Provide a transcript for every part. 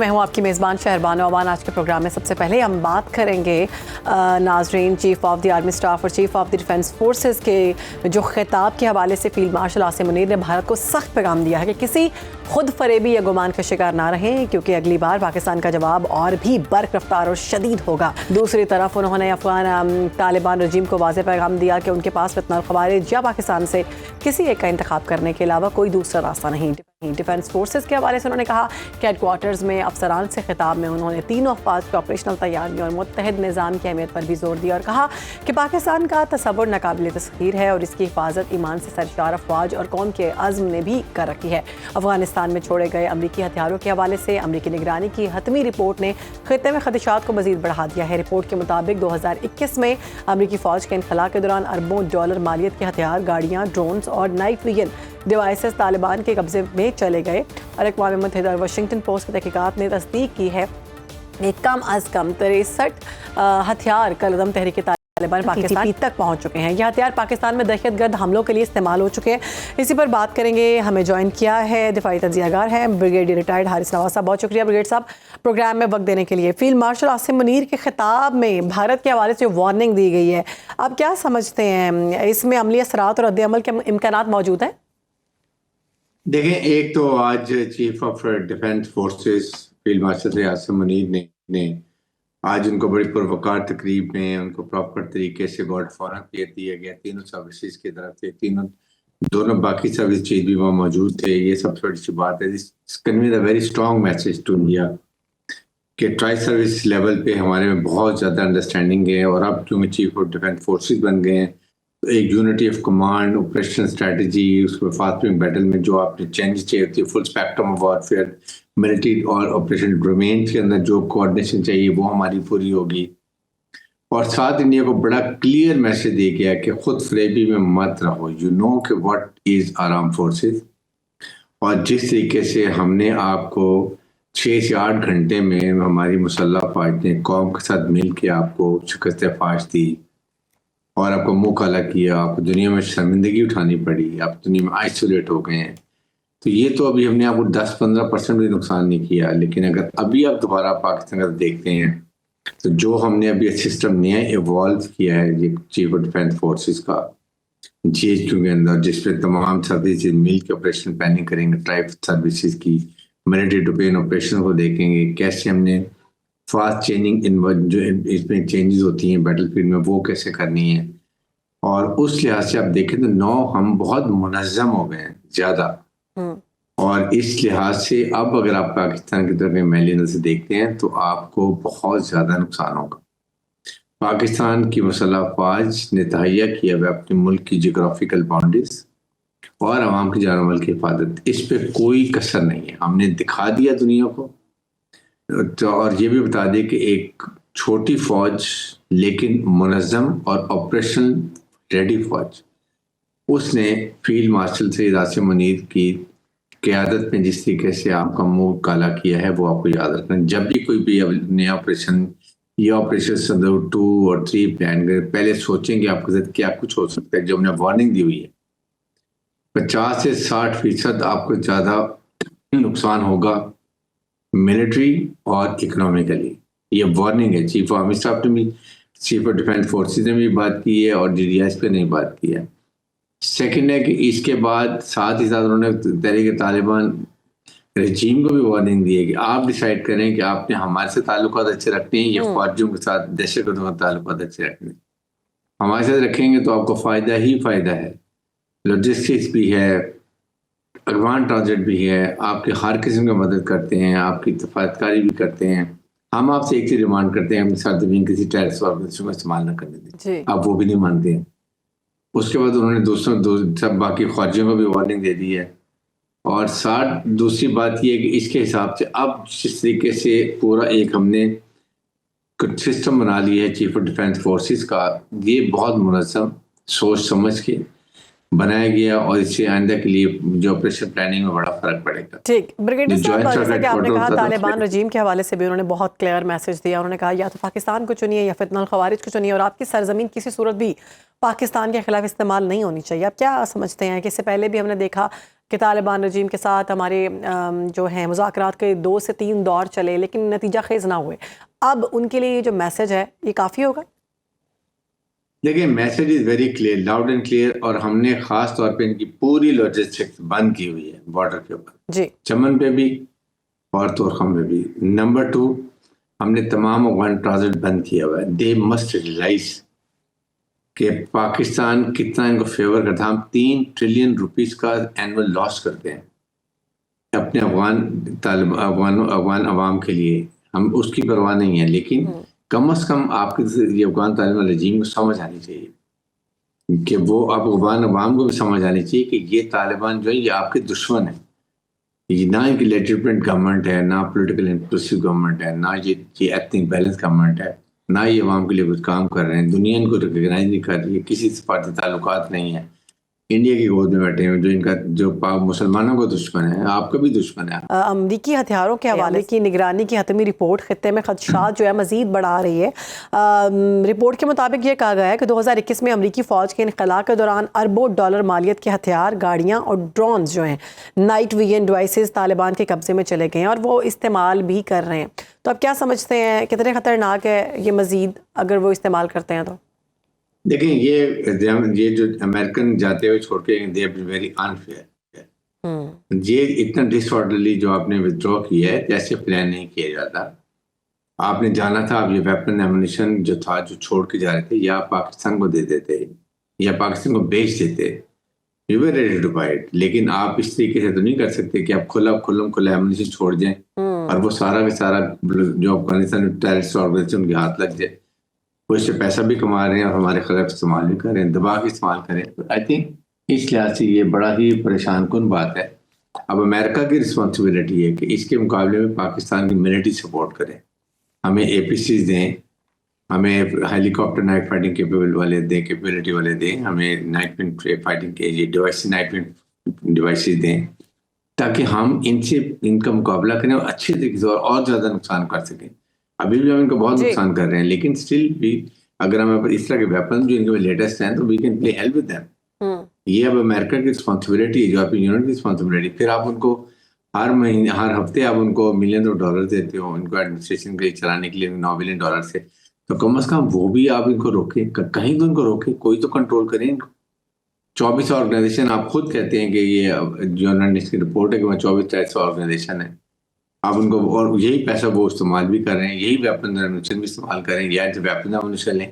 میں ہوں آپ کی میزبان شہربانو امان۔ آج کے پروگرام میں سب سے پہلے ہم بات کریں گے ناظرین chief of the army staff اور chief of the defence forces کے جو خطاب کے حوالے سے فیلڈ مارشل عاصم منیر نے بھارت کو سخت پیغام دیا ہے کہ کسی خود فریبی یا گمان کا شکار نہ رہیں، کیونکہ اگلی بار پاکستان کا جواب اور بھی برق رفتار اور شدید ہوگا۔ دوسری طرف انہوں نے افغان طالبان رجیم کو واضح پیغام دیا کہ ان کے پاس فتنہ الخوارج یا پاکستان سے کسی ایک کا انتخاب کرنے کے علاوہ کوئی دوسرا راستہ نہیں۔ ڈیفنس فورسز کے حوالے سے انہوں نے کہا کہ ہیڈ کوارٹرز میں افسران سے خطاب میں انہوں نے تینوں افواج کی آپریشنل تیاری اور متحد نظام کی اہمیت پر بھی زور دیا اور کہا کہ پاکستان کا تصور ناقابل تسخیر ہے اور اس کی حفاظت ایمان سے سرشار افواج اور قوم کے عزم نے بھی کر رکھی ہے۔ افغانستان میں چھوڑے گئے امریکی ہتھیاروں کے حوالے سے امریکی نگرانی کی حتمی رپورٹ نے خطے میں خدشات کو مزید بڑھا دیا ہے۔ رپورٹ کے مطابق 2021 میں امریکی فوج کے انخلاء کے دوران اربوں ڈالر مالیت کے ہتھیار، گاڑیاں، ڈرونز اور نائٹ ویژن ڈیوائسز طالبان کے قبضے میں چلے گئے، اور اقوام متحدہ اور واشنگٹن پوسٹ کی تحقیقات نے تصدیق کی ہے کہ کم از کم 63 ہتھیار کالعدم تحریک طالبان پاکستان تک پہنچ چکے ہیں۔ یہ ہتھیار پاکستان میں دہشت گرد حملوں کے لیے استعمال ہو چکے ہیں۔ اسی پر بات کریں گے۔ ہمیں جوائن کیا ہے دفاعی تجزیہ کار ہیں بریگیڈیئر ریٹائرڈ حارث نواز صاحب۔ بہت شکریہ بریگیڈیئر صاحب پروگرام میں وقت دینے کے لیے۔ فیلڈ مارشل عاصم منیر کے خطاب میں بھارت کے حوالے سے وارننگ دی گئی ہے، آپ کیا سمجھتے ہیں اس میں عملی اثرات اور رد عمل کے امکانات موجود ہیں؟ دیکھیں، ایک تو آج chief of defence forces field marshal Asim Munir نے آج ان کو بڑی پروقار تقریب میں ان کو پراپر طریقے سے گارڈ فارم دیا گیا تینوں سروسز کی طرف سے، دونوں باقی سروس چیف بھی وہاں موجود تھے۔ یہ سب سے بڑی سی بات ہے، convey a very strong message to India کہ ٹرائی سروس لیول پہ ہمارے میں بہت زیادہ انڈرسٹینڈنگ ہے، اور اب کیونکہ چیف آف ڈیفنس فورسز بن گئے ہیں تو ایک unity of command, operation strategy, اس میں فاسٹ بیٹل میں جو آپ نے چینج چاہیے ہوتی ہے، فل اسپیکٹرم آف وارفیئر، ملٹری اور آپریشن ڈومینس کے اندر جو کوآرڈینیشن چاہیے وہ ہماری پوری ہوگی۔ اور ساتھ انڈیا کو بڑا کلیئر میسج دیا گیا کہ خود فریبی میں مت رہو، یو نو کہ واٹ از آرم فورسز، اور جس طریقے سے ہم نے آپ کو 6 سے 8 گھنٹے میں ہماری مسلح افواج نے قوم کے ساتھ مل کے آپ کو شکست فاش دی اور آپ کو منہ کالا کیا، آپ کو دنیا میں شرمندگی اٹھانی پڑی، آپ دنیا میں آئسولیٹ ہو گئے ہیں، تو یہ تو ابھی ہم نے آپ کو 10-15% بھی نقصان نہیں کیا۔ لیکن اگر ابھی آپ دوبارہ پاکستان کا دیکھتے ہیں تو جو ہم نے ابھی سسٹم نیا ایوالو کیا ہے یہ چیف آف ڈیفنس فورسز کا جی ایچ کیو کے اندر، جس پہ تمام سروسز مل کے آپریشن پلاننگ کریں گے، ٹرائب سروسز کی ملٹری ڈومین آپریشن کو دیکھیں گے، کیسے ہم نے فاسٹ چینجنگ جو اس میں چینجز ہوتی ہیں بیٹل فیلڈ میں وہ کیسے کرنی ہے، اور اس لحاظ سے آپ دیکھیں تو ہم بہت منظم ہو گئے ہیں زیادہ، اور اس لحاظ سے اب اگر آپ پاکستان کی طرف میلی نظر سے دیکھتے ہیں تو آپ کو بہت زیادہ نقصان ہوگا۔ پاکستان کی مسلح افواج نے تہیہ کیا ہوا اپنے ملک کی جغرافیکل باؤنڈریز اور عوام کی جان و مال کی حفاظت، اس پہ کوئی کسر نہیں ہے، ہم نے دکھا دیا دنیا کو، اور یہ بھی بتا دیں کہ ایک چھوٹی فوج لیکن منظم اور آپریشن ریڈی فوج، اس نے فیلڈ مارشل سید عاصم منیر کی قیادت میں جس طریقے سے آپ کا منہ کالا کیا ہے وہ آپ کو یاد رکھنا۔ جب بھی کوئی بھی نیا آپریشن یا آپریشن 2 اور 3 پلان کریں، پہلے سوچیں کہ آپ کے ساتھ کیا کچھ ہو سکتا ہے۔ جو ہم نے وارننگ دی ہوئی ہے 50 سے 60% آپ کو زیادہ نقصان ہوگا ملٹری اور اکنامیکلی، یہ وارننگ ہے۔ چیف آف آرمی اسٹاف نے بھی، چیف آف ڈیفنس فورسز نے بھی بات کی ہے، اور ڈی ایس پہ نے بات کی ہے۔ سیکنڈ ہے کہ اس کے بعد ساتھ ہی ساتھ انہوں نے تحریک طالبان رجیم کو بھی وارننگ دی ہے کہ آپ ڈیسائیڈ کریں کہ آپ نے ہمارے سے تعلقات اچھے رکھنے ہیں یا فوجیوں کے ساتھ دہشت گردوں کا تعلقات اچھے رکھنے ہیں۔ ہمارے ساتھ رکھیں گے تو آپ کو فائدہ ہی فائدہ ہے، لاجسٹکس بھی ہے، افغان ٹرانزٹ بھی ہے، آپ کے ہر قسم کی مدد کرتے ہیں، آپ کی حفاظت کاری بھی کرتے ہیں۔ ہم آپ سے ایک چیز ڈیمانڈ کرتے ہیں، اپنی سرزمین کسی ٹیررسٹ آرگنائزیشن کو استعمال نہ کرنے دیں، آپ وہ بھی نہیں مانتے ہیں۔ اس کے بعد انہوں نے سب باقی فوجیوں کو بھی وارننگ دے دی ہے، اور ساتھ دوسری بات یہ ہے کہ اس کے حساب سے اب جس طریقے سے پورا ایک ہم نے سسٹم بنا لیا ہے چیف آف ڈیفنس فورسز کا، یہ بہت منظم سوچ سمجھ کے بنایا گیا، اور اس سے آئندہ کے لیے جو آپریشن پلاننگ میں بڑا فرق پڑے گا۔ ٹھیک، بریگیڈیئر صاحب جیسا کہ آپ نے کہا طالبان رجیم کے حوالے سے بھی انہوں نے بہت کلیئر میسج دیا، انہوں نے کہا یا تو پاکستان کو چنیے یا فتنہ الخوارج کو چنیے، اور آپ کی سرزمین کسی صورت بھی پاکستان کے خلاف استعمال نہیں ہونی چاہیے۔ آپ کیا سمجھتے ہیں کہ اس سے پہلے بھی ہم نے دیکھا کہ طالبان رجیم کے ساتھ ہمارے جو ہیں مذاکرات کے 2 سے 3 دور چلے لیکن نتیجہ خیز نہ ہوئے، اب ان کے لیے یہ جو میسج ہے یہ کافی ہوگا؟ دیکھیں message is very clear, loud and clear, اور ہم نے خاص طور پہ ان کی پوری لاجسٹکس بند کی ہوئی ہے بارڈر کے اوپر، جی چمن پہ بھی اور طورخم پہ بھی۔ نمبر 2، ہم نے تمام افغان ٹرانزٹ بند کیا ہوا ہے۔ دے مسٹ ریئلائز کہ پاکستان کتنا ان کو فیور کرتا ہے۔ ہم 3 ٹریلین روپیز کا اینول لاس کرتے ہیں اپنے افغان عوام کے لیے، ہم اس کی پرواہ نہیں ہے، لیکن کم از کم آپ کے یہ افغان طالبان رجیم کو سمجھ آنی چاہیے کہ وہ اب افغان عوام کو بھی سمجھ آنی چاہیے کہ یہ طالبان جو ہے یہ آپ کے دشمن ہیں، یہ نہ ان کی لیجٹمیٹ گورنمنٹ ہے، نہ پولیٹیکل انکلوسیو گورنمنٹ ہے، نہ یہ ایتھنک بیلنس گورنمنٹ ہے، نہ یہ عوام کے لیے کچھ کام کر رہے ہیں، دنیا ان کو ریکگنائز نہیں کر رہی ہے، کسی سفارتی تعلقات نہیں ہیں، انڈیا کی گود میں بیٹھے ہیں جو ان کا جو مسلمانوں کا دشمن ہے، آپ کا بھی دشمن ہے۔ امریکی ہتھیاروں کے حوالے کی نگرانی کی حتمی رپورٹ خطے میں خدشات جو ہے مزید بڑھا رہی ہے۔ رپورٹ کے مطابق یہ کہا گیا ہے کہ 2021 میں امریکی فوج کے انخلاء کے دوران اربوں ڈالر مالیت کے ہتھیار، گاڑیاں اور ڈرونز جو ہیں نائٹ ویژن ڈیوائسز طالبان کے قبضے میں چلے گئے ہیں اور وہ استعمال بھی کر رہے ہیں۔ تو اب کیا سمجھتے ہیں کتنے خطرناک ہے یہ مزید اگر وہ استعمال کرتے ہیں تو؟ دیکھیں یہ جو امریکن جاتے ہوئے چھوڑ کے دے آر ویری انفیئر، یہ اتنا ڈس آرڈرلی جو آپ نے ودرا کیا ہے، جیسے پلان نہیں کیا جاتا۔ آپ نے جانا تھا آپ یہ ویپن ایمونیشن جو تھا جو چھوڑ کے جا رہے تھے، یا پاکستان کو دے دیتے یا پاکستان کو بیچ دیتے، you were ready to buy it, لیکن آپ اس طریقے سے تو نہیں کر سکتے کہ آپ کھلا ایمونیشن چھوڑ جائیں اور وہ سارا کا سارا جو افغانستان میں ٹیررسٹ آرگنائزیشن ان کے ہاتھ لگ جائے، وہ اس سے پیسہ بھی کما رہے ہیں اور ہمارے خلاف استعمال بھی کر رہے ہیں، دبا کے استعمال کریں۔ آئی تھنک اس لحاظ سے یہ بڑا ہی پریشان کن بات ہے۔ اب امریکہ کی رسپانسبلٹی ہے کہ اس کے مقابلے میں پاکستان کی ملٹری سپورٹ کریں، ہمیں اے پی سیز دیں، ہمیں ہیلی کاپٹر نائٹ فائٹنگ کیپیبل والے دیں، کیپیبلٹی والے دیں، ہمیں نائٹ ونڈ فائٹنگ کے یہ ڈیوائس نائٹ ونڈ ڈیوائسز دیں، تاکہ ہم ان کا مقابلہ کریں اور اچھے طریقے سے اور زیادہ نقصان کر سکیں۔ ابھی بھی ہم ان کو بہت نقصان کر رہے ہیں، لیکن اسٹل بھی اگر ہمیں اس طرح کے ویپن جو ان کے لیٹسٹ ہیں تو we can play help with them. یہ اب امریکہ کی رسپانسبلٹی ہے، یورپین یونین کی رسپانسبلٹی۔ پھر آپ ان کو ہر مہینے ہر ہفتے آپ ان کو ملین ڈالر دیتے ہو ان کو ایڈمنسٹریشن کے چلانے کے لیے $9 بلین سے، تو کم از کم وہ بھی آپ ان کو روکیں، کہیں تو ان کو روکیں، کوئی تو کنٹرول کریں ان کو۔ 24 آرگنائزیشن آپ خود کہتے ہیں کہ یہ جرنلسٹ کی رپورٹ ہے کہ 24 آرگنائزیشن ہے، آپ ان کو اور یہی پیسہ وہ استعمال بھی کر رہے ہیں، یہی ویپن ایمونیشن بھی استعمال کریں، یا ویپن ایمونیشن لیں۔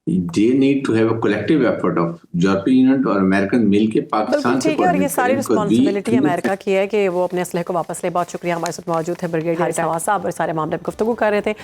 They need to have a collective effort of European Union اور امریکن مل کے پاکستان سے۔ ٹھیک ہے، اور یہ ساری رسپانسبلٹی امریکہ کی ہے کہ وہ اپنے اسلحے کو واپس لے۔ بہت شکریہ، ہمارے ساتھ موجود ہے بریگیڈیئر حارث نواز صاحب، اور سارے معاملے پر گفتگو کر رہے تھے۔